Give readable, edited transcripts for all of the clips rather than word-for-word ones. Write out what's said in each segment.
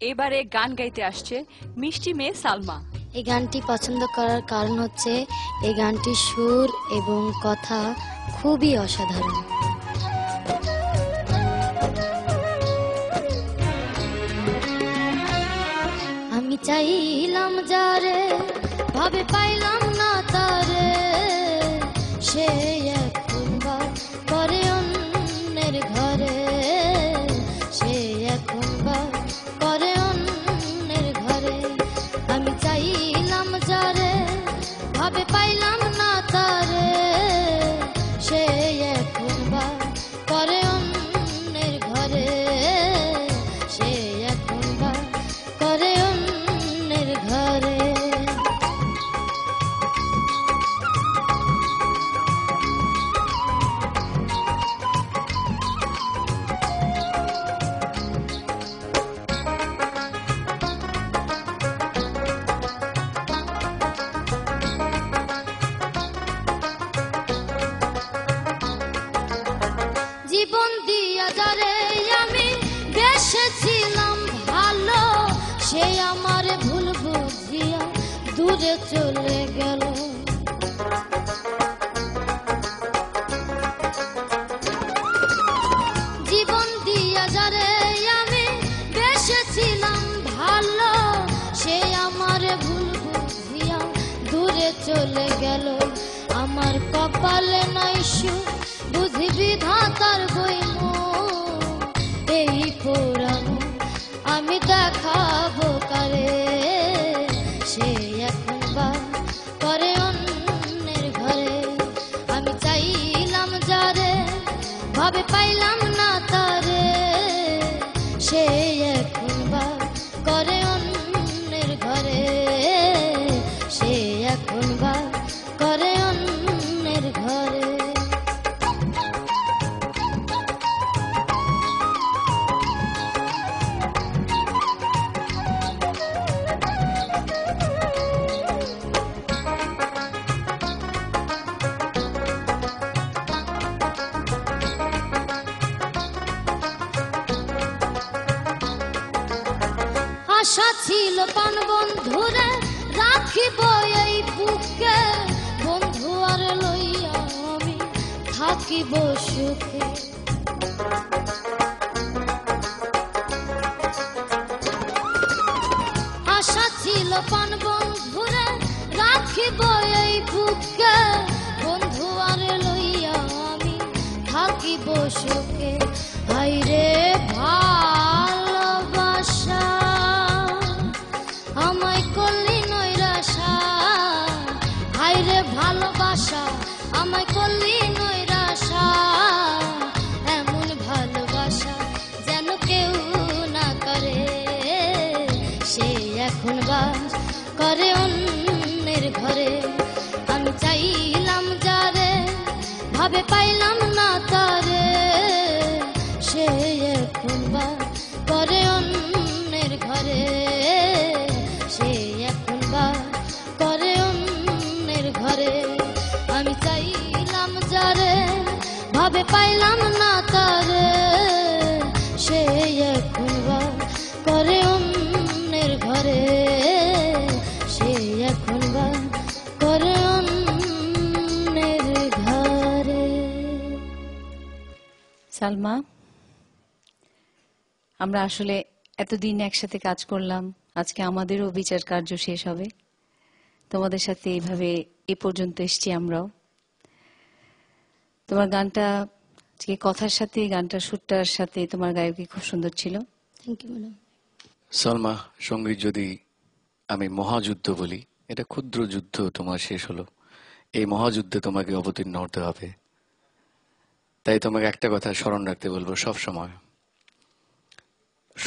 এবারে গান গাইতে আসছে মিষ্টি মেয়ে সালমা। এই গানটি পছন্দ করার কারণ হচ্ছে এই গানটির সুর এবং কথা খুবই অসাধারণ। আমি চাইলাম যারে ভাবে পাইলাম না তারে, সে এখন বা করে অন্যের ঘরে, সে এখন বা করে অন্যের ঘরে। আমি চাইলাম যারে ভাবে পাইলাম না তারে, সে এখন বা করে অন্যের ঘরে, সে এখন বা করে অন্যের ঘরে। জীবন দিয়া যারে আমি বেসেছিলাম ভালো, সে আমার ভুল বুঝিয়া দূরে চলে গেল। জীবন দিয়া যারে আমি বেসেছিলাম ভালো, সে আমার ভুল বুঝিয়া দূরে চলে গেল। আমার কপালে নাই সুখ বুঝি বিধাতার বইমু, এই পুরানো আমি দেখাবো কারে, সে এখন বা করে অন্যের ঘরে। আমি চাইলাম যারে ভাবে পাইলাম না তারে, সে এখন বা করে অন্যের ঘরে, সে এখন বা করে অন্যের ঘরে। আশা ছিল পান বন্ধুরে রাখিব এই বুকে, বন্ধু আর লইয়া আমি থাকিব সুখে। আশা ছিল পান বন্ধুরে রাখিব এই বুকে, বন্ধু আর লইয়া আমি থাকিব সুখে। হায়রে ভালোবাসা আমায় করলি নৈরাশা, হায়রে ভালোবাসা আমায় করলি নৈরাশা। এমন ভালোবাসা যেন কেউ না করে, সে এখন বাস করে অন্যের ঘরে। আমি চাইলাম যারে ভাবে পাইলাম না তারে, সে এখন বাস করে অন্যের ঘরে, সে এখন বাস করে অন্যের ঘরে। আমি চাইলাম যারে ভাবে পাইলাম না তারে, সে এখন বাস করে অন্যের ঘরে, সে এখন বাস করে অন্যের ঘরে। সালমা, আমরা আসলে এতদিন একসাথে কাজ করলাম, আজকে আমাদেরও বিচার কার্য শেষ হবে। তোমাদের সাথে এইভাবে এ পর্যন্ত এসছি আমরাও। তোমার গানটা আজকে কথার সাথে, গানটা সুরটার সাথে তোমার গায়কী খুব সুন্দর ছিল। Thank you madam. সালমা, সঙ্গীত যদি আমি মহাযুদ্ধ বলি, এটা ক্ষুদ্র যুদ্ধ তোমার শেষ হলো। এই মহাযুদ্ধে তোমাকে অবতীর্ণ হতে হবে। তাই তোমাকে একটা কথা স্মরণ রাখতে বলবো সব সময়,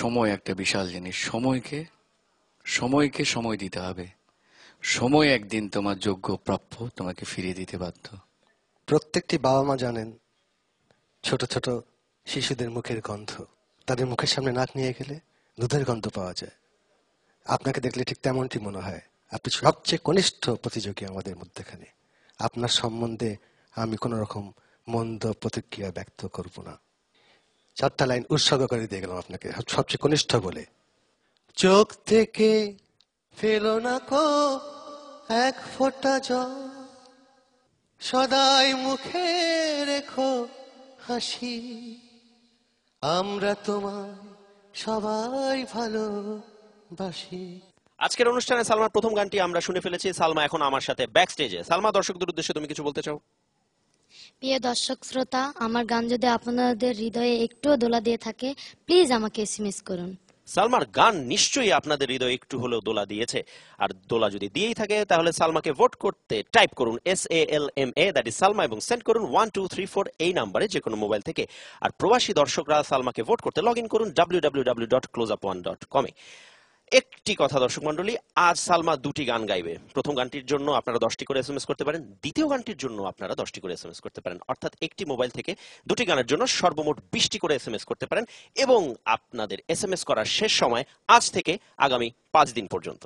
সময় একটা বিশাল জিনিস। সময়কে সময় দিতে হবে। সময় একদিন তোমার যোগ্য প্রাপ্য তোমাকে ফিরিয়ে দিতে বাধ্য। প্রত্যেকটি বাবা মা জানেন ছোট ছোট শিশুদের মুখের গন্ধ, তাদের মুখের সামনে নাক নিয়ে গেলে দুধের গন্ধ পাওয়া যায়। আপনাকে দেখলে ঠিক তেমনটি মনে হয়। আপনি সবচেয়ে কনিষ্ঠ প্রতিযোগী আমাদের মধ্যেখানে। আপনার সম্বন্ধে আমি কোন রকম মন্দ প্রতিক্রিয়া ব্যক্ত করব না। 4টা লাইন উৎসর্গ করে দিয়ে গেলাম আপনাকে, সবচেয়ে কনিষ্ঠ বলে। চোখ থেকে ফেলো না কো এক ফোঁটা জল, সদাই মুখে রেখো হাসি, আমরা তোমায় সবাই ভালোবাসি। আজকের অনুষ্ঠানে সালমার প্রথম গানটি আমরা শুনে ফেলেছি। সালমা এখন আমার সাথে ব্যাক স্টেজে। সালমা, দর্শকদের উদ্দেশ্যে তুমি কিছু বলতে চাও? প্রিয় দর্শক শ্রোতা, আমার গান যদি আপনাদের হৃদয়ে একটুও দোলা দিয়ে থাকে, প্লিজ আমাকে এসএমএস করুন। সালমার গান নিশ্চয়ই আপনাদের হৃদয়ে একটু হলেও দোলা দিয়েছে। আর দোলা যদি দিয়েই থাকে তাহলে সালমাকে ভোট করতে টাইপ করুন SALMA, দ্যাট ইজ সালমা, এবং সেন্ড করুন 1234 এই নাম্বারে, যে কোনো মোবাইল থেকে। আর প্রবাসী দর্শকরা সালমাকে ভোট করতে লগ ইন করুন www.closeup1.com এ। একটি কথা দর্শক মন্ডলী, আজ সালমা দুটি গান গাইবে। প্রথম গানটির জন্য আপনারা 10টি করে এসএমএস করতে পারেন, দ্বিতীয় গানটির জন্য আপনারা 10টি করে এসএমএস করতে পারেন। অর্থাৎ একটি মোবাইল থেকে দুটি গানের জন্য সর্বমোট 20টি করে এসএমএস করতে পারেন। এবং আপনাদের এসএমএস করার শেষ সময় আজ থেকে আগামী 5 দিন পর্যন্ত।